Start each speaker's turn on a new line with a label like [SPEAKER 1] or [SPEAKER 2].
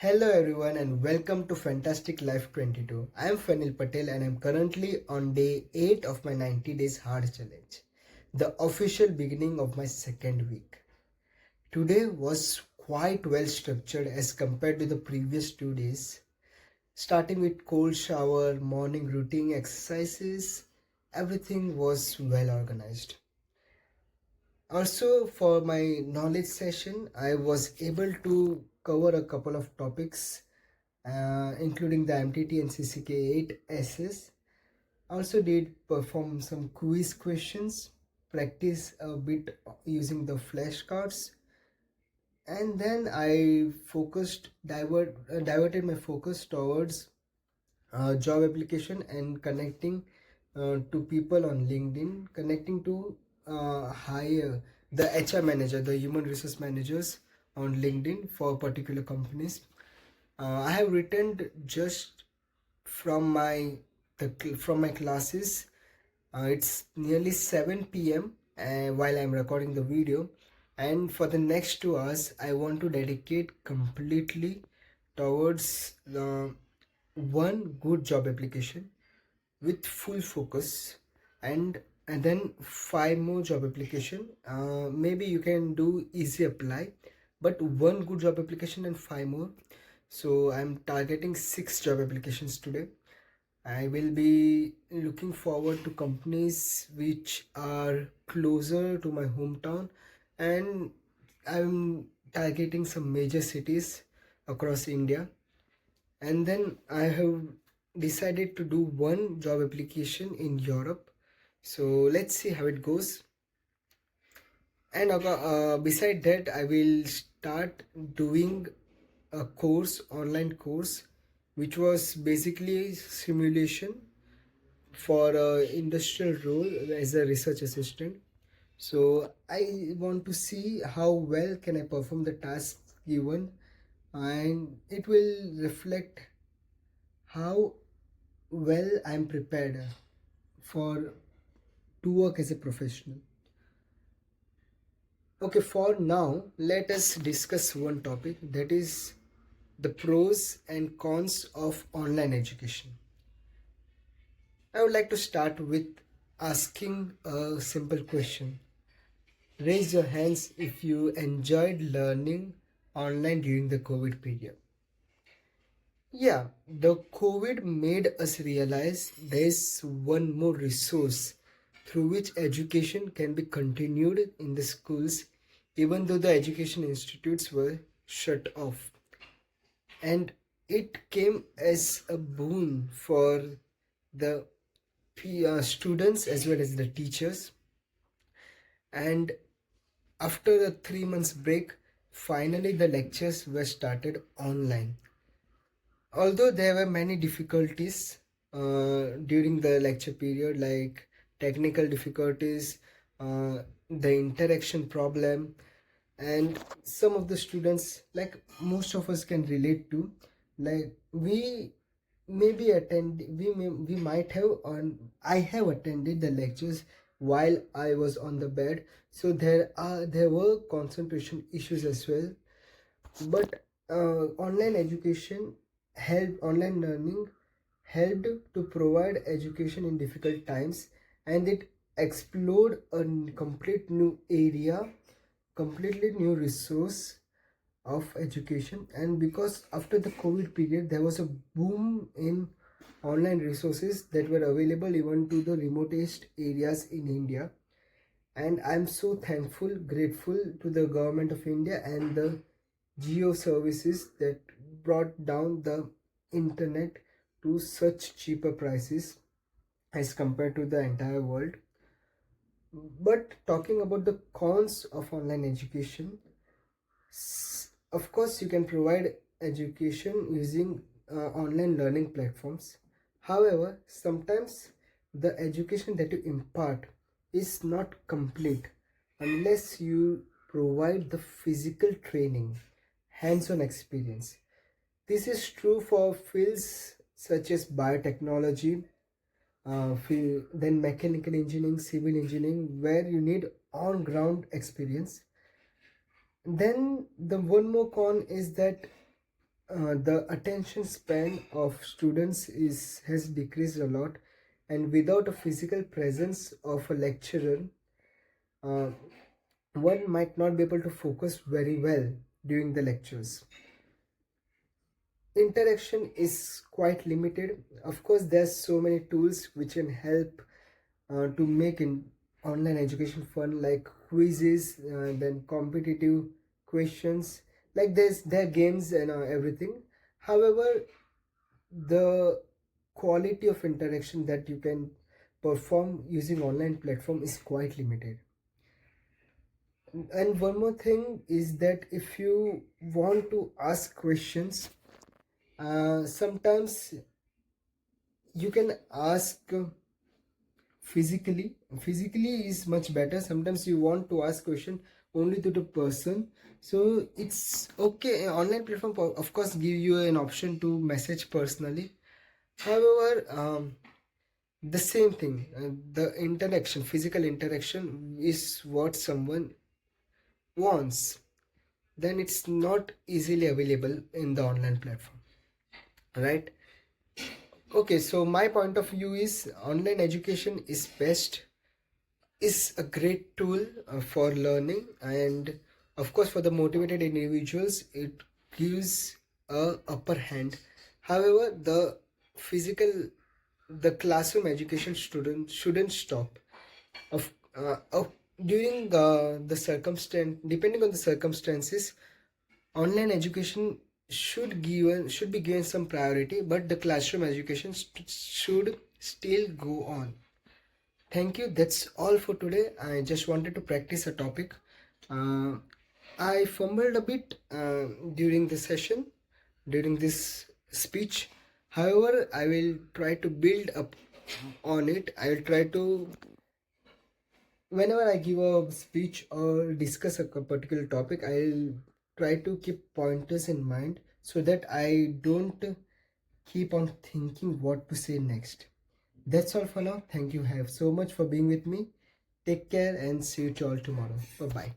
[SPEAKER 1] Hello everyone and welcome to Fantastic Life 22. I am Fanil Patel and I am currently on day 8 of my 90 days hard challenge, the official beginning of my second week. Today was quite well structured as compared to the previous 2 days, starting with cold shower, morning routine exercises. Everything was well organized. Also, for my knowledge session, I was able to cover a couple of topics, including the MTT and CCK8 SS. Also did perform some quiz questions, practice a bit using the flashcards, and then I diverted my focus towards job application and connecting to people on LinkedIn, connecting to hire the HR manager, the human resource managers on LinkedIn for particular companies. I have written just from my classes. It's nearly 7 p.m. While I'm recording the video, and for the next 2 hours, I want to dedicate completely towards one good job application with full focus, and then five more job application. Maybe you can do easy apply, but one good job application and five more. So I'm targeting 6 job applications today. I will be looking forward to companies which are closer to my hometown, and I'm targeting some major cities across India. And then I have decided to do one job application in Europe. So let's see how it goes. And beside that, I will start doing a course, online course, which was basically simulation for a industrial role as a research assistant. So I want to see how well can I perform the task given, and it will reflect how well I'm prepared for to work as a professional. Okay, for now, let us discuss one topic, that is the pros and cons of online education. I would like to start with asking a simple question. Raise your hands if you enjoyed learning online during the COVID period. Yeah, the COVID made us realize there's one more resource through which education can be continued in the schools, even though the education institutes were shut off. And it came as a boon for the students as well as the teachers. And after a 3 months break, finally the lectures were started online. Although there were many difficulties during the lecture period, like technical difficulties, the interaction problem, and some of the students, like most of us can relate to, like we might have on I have attended the lectures while I was on the bed, so there were concentration issues as well. But online learning helped to provide education in difficult times, and it explored a complete new area, completely new resource of education. And because after the COVID period, there was a boom in online resources that were available even to the remotest areas in India. And I'm so thankful, grateful to the government of India and the geo services that brought down the internet to such cheaper prices as compared to the entire world. But talking about the cons of online education, of course you can provide education using online learning platforms. However, sometimes the education that you impart is not complete unless you provide the physical training, hands-on experience. This is true for fields such as biotechnology, then mechanical engineering, civil engineering, where you need on-ground experience. Then the one more con is that the attention span of students has decreased a lot, and without a physical presence of a lecturer, uh, one might not be able to focus very well during the lectures. Interaction is quite limited. Of course, there's so many tools which can help to make online education fun, like quizzes, then competitive questions, like there are games and everything. However, the quality of interaction that you can perform using online platform is quite limited. And one more thing is that if you want to ask questions, sometimes you can ask physically is much better. Sometimes you want to ask question only to the person, so it's okay. Online platform of course give you an option to message personally. However, the same thing, the interaction, physical interaction is what someone wants, then it's not easily available in the online platform, right? Okay, so my point of view is online education is best, is a great tool for learning, and of course for the motivated individuals it gives a upper hand. However, physical the classroom education student shouldn't stop of during the circumstance, depending on the circumstances, online education should be given some priority, but the classroom education should still go on. Thank you. That's all for today. I just wanted to practice a topic. Uh, I fumbled a bit during the session, during this speech. However, I will try to build up on it. I will try to, whenever I give a speech or discuss a particular topic, I'll try to keep pointers in mind so that I don't keep on thinking what to say next. That's all for now. Thank you have so much for being with me. Take care and see you all tomorrow. Bye bye.